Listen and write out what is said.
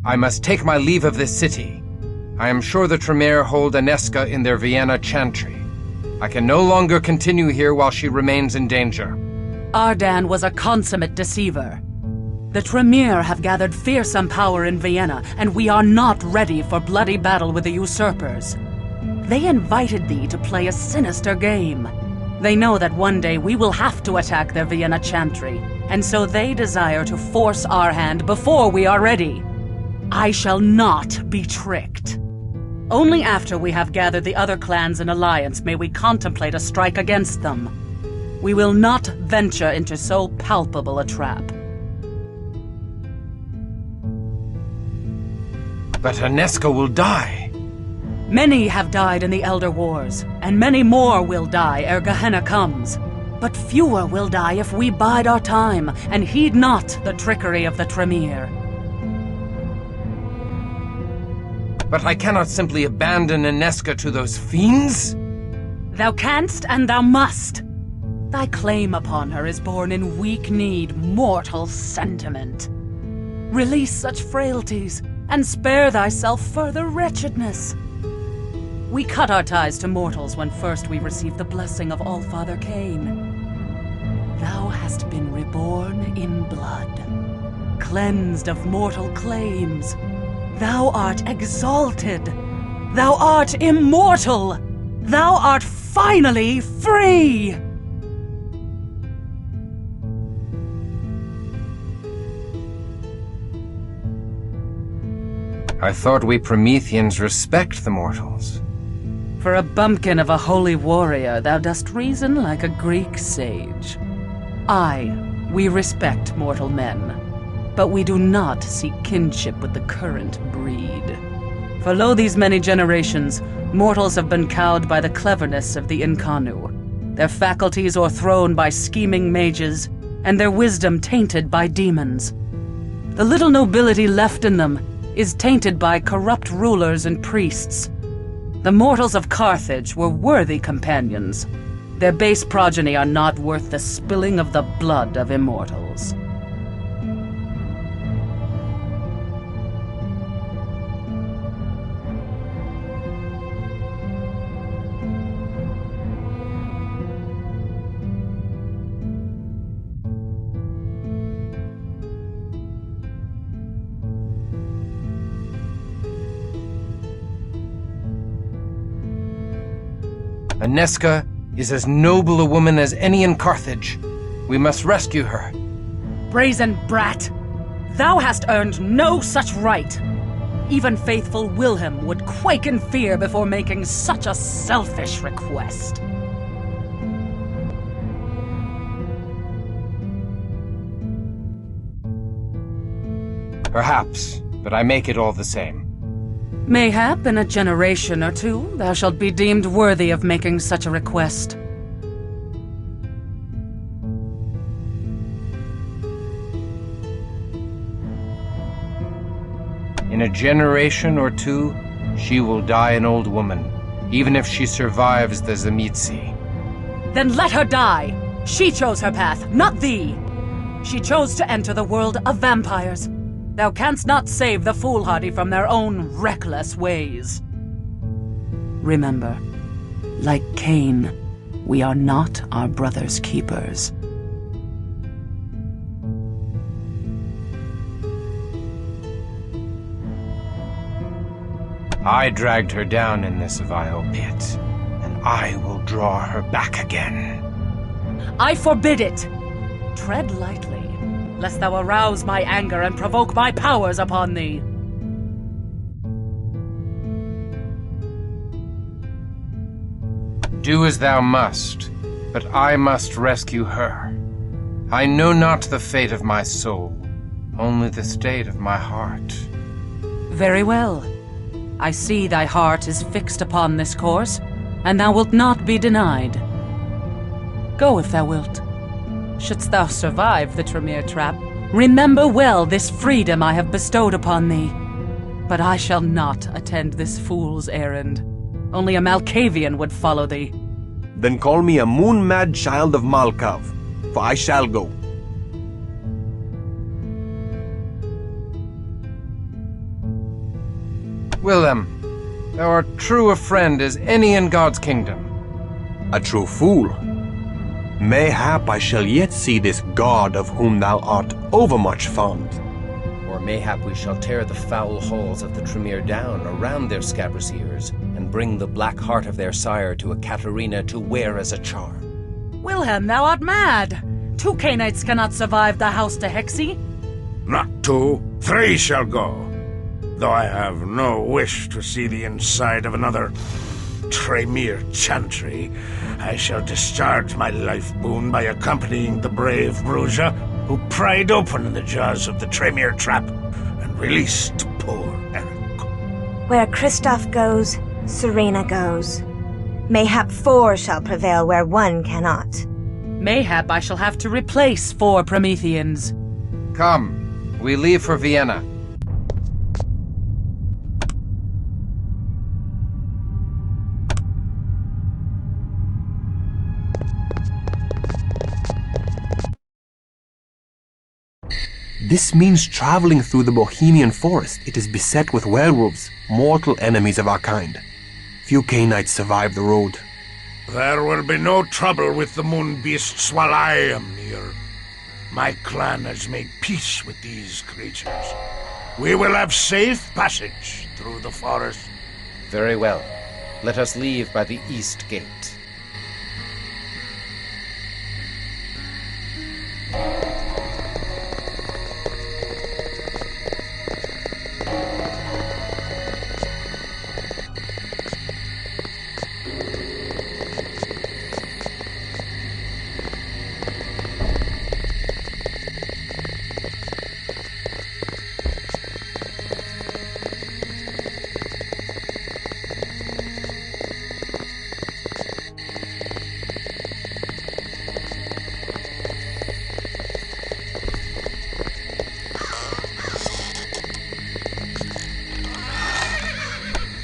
I must take my leave of this city. I am sure the Tremere hold Aneska in their Vienna chantry. I can no longer continue here while she remains in danger. Ardan was a consummate deceiver. The Tremere have gathered fearsome power in Vienna, and we are not ready for bloody battle with the usurpers. They invited thee to play a sinister game. They know that one day we will have to attack their Vienna chantry, and so they desire to force our hand before we are ready. I shall not be tricked. Only after we have gathered the other clans in alliance may we contemplate a strike against them. We will not venture into so palpable a trap. But Aneska will die. Many have died in the Elder Wars, and many more will die ere Gehenna comes. But fewer will die if we bide our time, and heed not the trickery of the Tremere. But I cannot simply abandon Aneska to those fiends. Thou canst and thou must. Thy claim upon her is born in weak-kneed, mortal sentiment. Release such frailties, and spare thyself further wretchedness. We cut our ties to mortals when first we received the blessing of Allfather Cain. Thou hast been reborn in blood, cleansed of mortal claims. Thou art exalted. Thou art immortal. Thou art finally free! I thought we Prometheans respect the mortals. For a bumpkin of a holy warrior, thou dost reason like a Greek sage. Aye, we respect mortal men, but we do not seek kinship with the current breed. For lo these many generations, mortals have been cowed by the cleverness of the Incarnu, their faculties o'erthrown by scheming mages, and their wisdom tainted by demons. The little nobility left in them is tainted by corrupt rulers and priests. The mortals of Carthage were worthy companions. Their base progeny are not worth the spilling of the blood of immortals. Aneska is as noble a woman as any in Carthage. We must rescue her. Brazen brat! Thou hast earned no such right! Even faithful Wilhelm would quake in fear before making such a selfish request. Perhaps, but I make it all the same. Mayhap in a generation or two, thou shalt be deemed worthy of making such a request. In a generation or two, she will die an old woman, even if she survives the Tzimisce. Then let her die! She chose her path, not thee! She chose to enter the world of vampires. Thou canst not save the foolhardy from their own reckless ways. Remember, like Cain, we are not our brother's keepers. I dragged her down in this vile pit, and I will draw her back again. I forbid it! Tread lightly, lest thou arouse my anger and provoke my powers upon thee. Do as thou must, but I must rescue her. I know not the fate of my soul, only the state of my heart. Very well. I see thy heart is fixed upon this course, and thou wilt not be denied. Go if thou wilt. Shouldst thou survive the Tremere trap, remember well this freedom I have bestowed upon thee. But I shall not attend this fool's errand. Only a Malkavian would follow thee. Then call me a moon-mad child of Malkav, for I shall go. Willem, thou art true a friend as any in God's kingdom. A true fool. Mayhap I shall yet see this God of whom thou art overmuch fond. Or mayhap we shall tear the foul halls of the Tremere down around their scabrous ears, and bring the black heart of their sire to a Katarina to wear as a charm. Wilhelm, thou art mad! 2 Cainites cannot survive the house to Hexy. Not 2, 3 shall go. Though I have no wish to see the inside of another Tremere chantry, I shall discharge my life boon by accompanying the brave Bruja, who pried open the jaws of the Tremere trap and released poor Eric. Where Kristoff goes, Serena goes. Mayhap 4 shall prevail where 1 cannot. Mayhap I shall have to replace 4 Prometheans. Come, we leave for Vienna. This means traveling through the Bohemian forest. It is beset with werewolves, mortal enemies of our kind. Few Cainites survive the road. There will be no trouble with the moon beasts while I am near. My clan has made peace with these creatures. We will have safe passage through the forest. Very well. Let us leave by the east gate.